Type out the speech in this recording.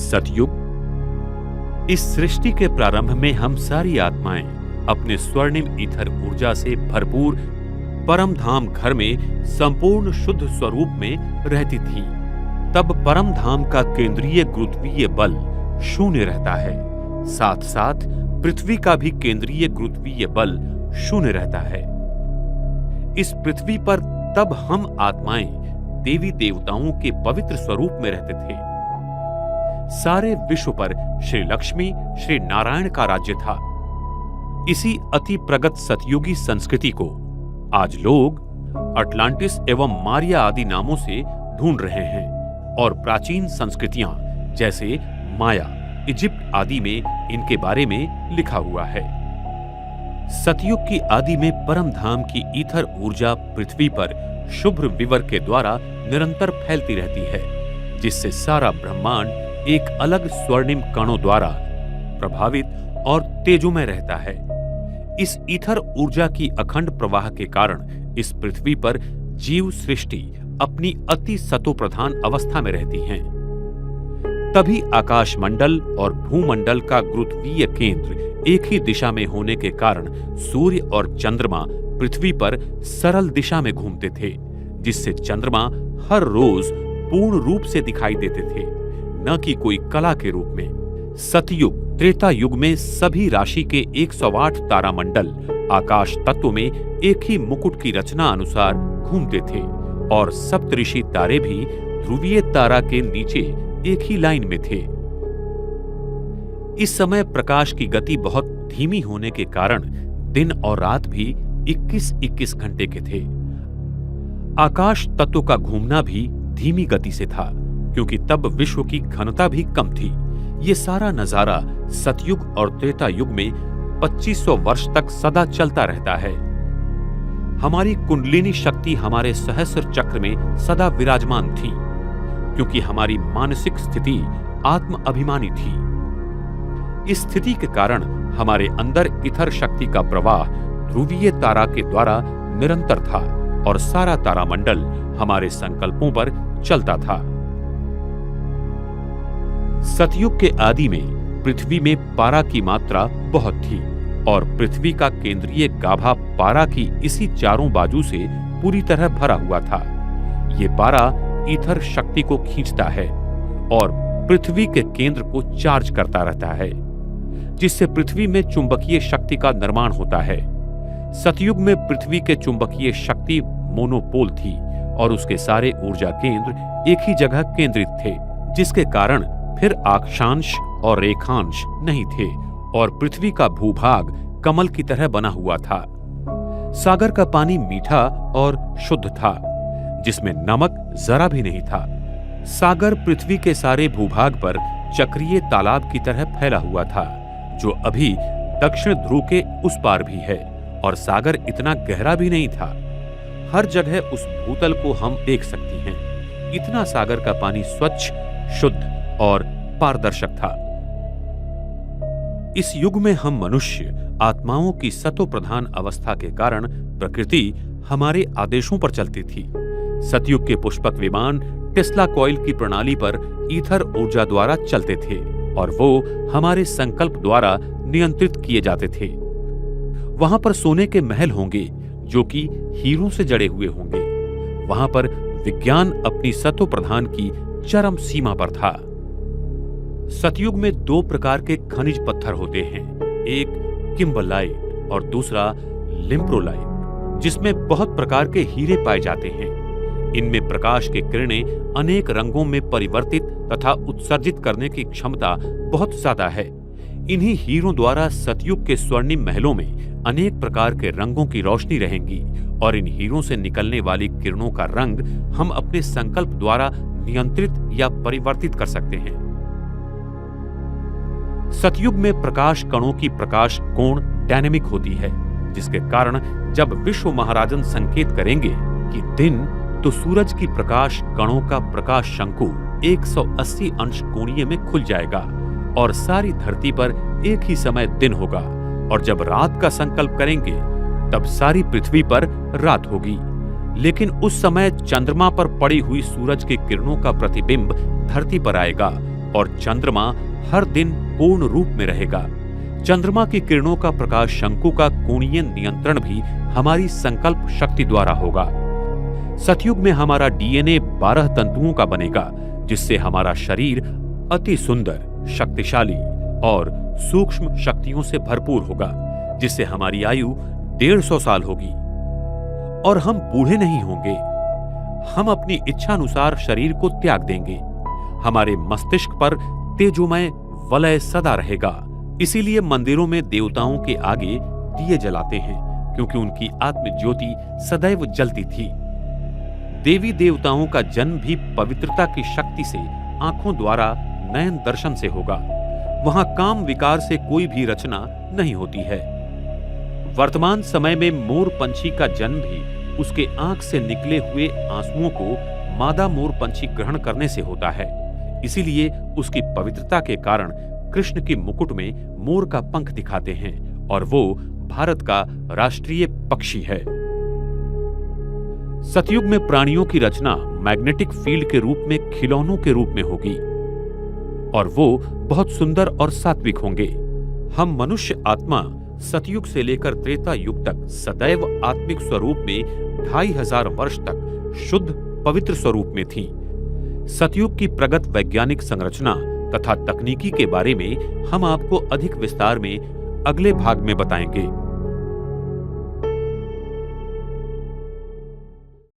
सतयुग। इस सृष्टि के प्रारंभ में हम सारी आत्माएं अपने स्वर्णिम ईथर ऊर्जा से भरपूर परम धाम घर में संपूर्ण शुद्ध स्वरूप में रहती थी। तब परम धाम का केंद्रीय गुरुत्वीय बल शून्य रहता है, साथ साथ पृथ्वी का भी केंद्रीय गुरुत्वीय बल शून्य रहता है। इस पृथ्वी पर तब हम आत्माएं देवी देवताओं के पवित्र स्वरूप में रहते थे। सारे विश्व पर श्री लक्ष्मी श्री नारायण का राज्य था। इसी अति प्रगत सतयुगी संस्कृति को आज लोग अटलांटिस एवं मारिया आदि नामों से ढूंढ रहे हैं और प्राचीन संस्कृतियां जैसे माया, इजिप्ट आदि में इनके बारे में लिखा हुआ है। सतयुग की आदि में परम धाम की ईथर ऊर्जा पृथ्वी पर शुभ्र विवर के द्वारा निरंतर फैलती रहती है, जिससे सारा ब्रह्मांड एक अलग स्वर्णिम कणों द्वारा प्रभावित और तेजोमय रहता है। इस ईथर ऊर्जा की अखंड प्रवाह के कारण इस पृथ्वी पर जीव सृष्टि अपनी अति सतोप्रधान अवस्था में रहती हैं। तभी आकाशमंडल और भूमंडल का गुरुत्वीय केंद्र एक ही दिशा में होने के कारण सूर्य और चंद्रमा पृथ्वी पर सरल दिशा में घूमते थे, जिससे चंद्रमा हर रोज पूर्ण रूप से दिखाई देते थे, न कि कोई कला के रूप में। सतयुग त्रेता युग में सभी राशि के 108 तारामंडल आकाश तत्व में एक ही मुकुट की रचना अनुसार घूमते थे और सप्तऋषि तारे भी ध्रुवीय तारा के नीचे एक ही लाइन में थे। इस समय प्रकाश की गति बहुत धीमी होने के कारण दिन और रात भी 21-21 घंटे के थे। आकाश तत्व का घूमना भी धीमी गति से था, क्योंकि तब विश्व की घनता भी कम थी। ये सारा नजारा सतयुग और त्रेता युग में 2500 वर्ष तक सदा चलता रहता है। हमारी कुंडलिनी शक्ति हमारे सहस्र चक्र में सदा विराजमान थी, क्योंकि हमारी मानसिक स्थिति आत्म अभिमानी थी। इस स्थिति के कारण हमारे अंदर इथर शक्ति का प्रवाह ध्रुवीय तारा के द्वारा निरंतर था और सारा तारामंडल हमारे संकल्पों पर चलता था। सतयुग के आदि में पृथ्वी में पारा की मात्रा बहुत थी और पृथ्वी का केंद्रीय गाभा पारा की इसी चारों बाजू से पूरी तरह भरा हुआ था। ये पारा ईथर शक्ति को खींचता है और पृथ्वी के केंद्र को चार्ज करता रहता है, जिससे पृथ्वी में चुंबकीय शक्ति का निर्माण होता है। सतयुग में पृथ्वी के चुंबकीय शक्ति मोनोपोल थी और उसके सारे ऊर्जा केंद्र एक ही जगह केंद्रित थे, जिसके कारण फिर अक्षांश और रेखांश नहीं थे और पृथ्वी का भूभाग कमल की तरह बना हुआ था। सागर का पानी मीठा और शुद्ध था, जिसमें नमक जरा भी नहीं था। सागर पृथ्वी के सारे भूभाग पर चक्रीय तालाब की तरह फैला हुआ था, जो अभी दक्षिण ध्रुव के उस पार भी है, और सागर इतना गहरा भी नहीं था। हर जगह उस भूतल को हम देख सकती हैं। इतना सागर का पानी स्वच्छ, शुद्ध और पारदर्शक था। इस युग में हम मनुष्य आत्माओं की सतोप्रधान अवस्था के कारण प्रकृति हमारे आदेशों पर चलती थी। सतयुग के पुष्पक विमान टेस्ला कॉइल की प्रणाली पर ईथर ऊर्जा द्वारा चलते थे और वो हमारे संकल्प द्वारा नियंत्रित किए जाते थे। वहां पर सोने के महल होंगे जो कि हीरों से जड़े हुए होंगे। वहां पर विज्ञान अपनी सतोप्रधान की चरम सीमा पर था। सतयुग में दो प्रकार के खनिज पत्थर होते हैं, एक किम्बरलाइट और दूसरा लिम्प्रोलाइट, जिसमें बहुत प्रकार के हीरे पाए जाते हैं। इनमें प्रकाश की किरणें अनेक रंगों में परिवर्तित तथा उत्सर्जित करने की क्षमता बहुत ज्यादा है। इन्हीं हीरों द्वारा सतयुग के स्वर्णिम महलों में अनेक प्रकार के रंगों की रोशनी रहेंगी और इन हीरों से निकलने वाली किरणों का रंग हम अपने संकल्प द्वारा नियंत्रित या परिवर्तित कर सकते हैं। सतयुग में प्रकाश कणों की प्रकाश कोण डायनेमिक होती है, जिसके कारण जब विश्व महाराजन संकेत करेंगे कि दिन, तो सूरज की प्रकाश कणों का प्रकाश शंकु 180 अंश कोणीय में खुल जाएगा और सारी धरती पर एक ही समय दिन होगा। और जब रात का संकल्प करेंगे तब सारी पृथ्वी पर रात होगी। लेकिन उस समय चंद्रमा पर पड़ी हुई सूरज की किरणों का प्रतिबिंब धरती पर आएगा और चंद्रमा हर दिन पूर्ण रूप में रहेगा। चंद्रमा की किरणों का प्रकाश शंकु का कोणीय नियंत्रण भी हमारी संकल्प शक्ति द्वारा होगा। सतयुग में हमारा डीएनए 12 तंतुओं का बनेगा, जिससे हमारा शरीर अति सुंदर, शक्तिशाली और सूक्ष्म शक्तियों से भरपूर होगा, जिससे हमारी आयु 150 साल होगी और हम बूढ़े नहीं होंगे। हम अपनी इच्छानुसार शरीर को त्याग देंगे। हमारे मस्तिष्क पर तेजोमय वलय सदा रहेगा। इसीलिए मंदिरों में देवताओं के आगे दिए जलाते हैं, क्योंकि उनकी आत्म ज्योति सदैव जलती थी। देवी देवताओं का जन्म भी पवित्रता की शक्ति से आंखों द्वारा नयन दर्शन से होगा। वहां काम विकार से कोई भी रचना नहीं होती है। वर्तमान समय में मोर पंछी का जन्म भी उसके आंख से निकले हुए आंसुओं को मादा मोर पंछी ग्रहण करने से होता है। इसीलिए उसकी पवित्रता के कारण कृष्ण के मुकुट में मोर का पंख दिखाते हैं और वो भारत का राष्ट्रीय पक्षी है। सतयुग में प्राणियों की रचना मैग्नेटिक फील्ड के रूप में खिलौनों के रूप में होगी और वो बहुत सुंदर और सात्विक होंगे। हम मनुष्य आत्मा सतयुग से लेकर त्रेता युग तक सदैव आत्मिक स्वरूप में 2500 वर्ष तक शुद्ध पवित्र स्वरूप में थी। सतयुग की प्रगत वैज्ञानिक संरचना तथा तकनीकी के बारे में हम आपको अधिक विस्तार में अगले भाग में बताएंगे।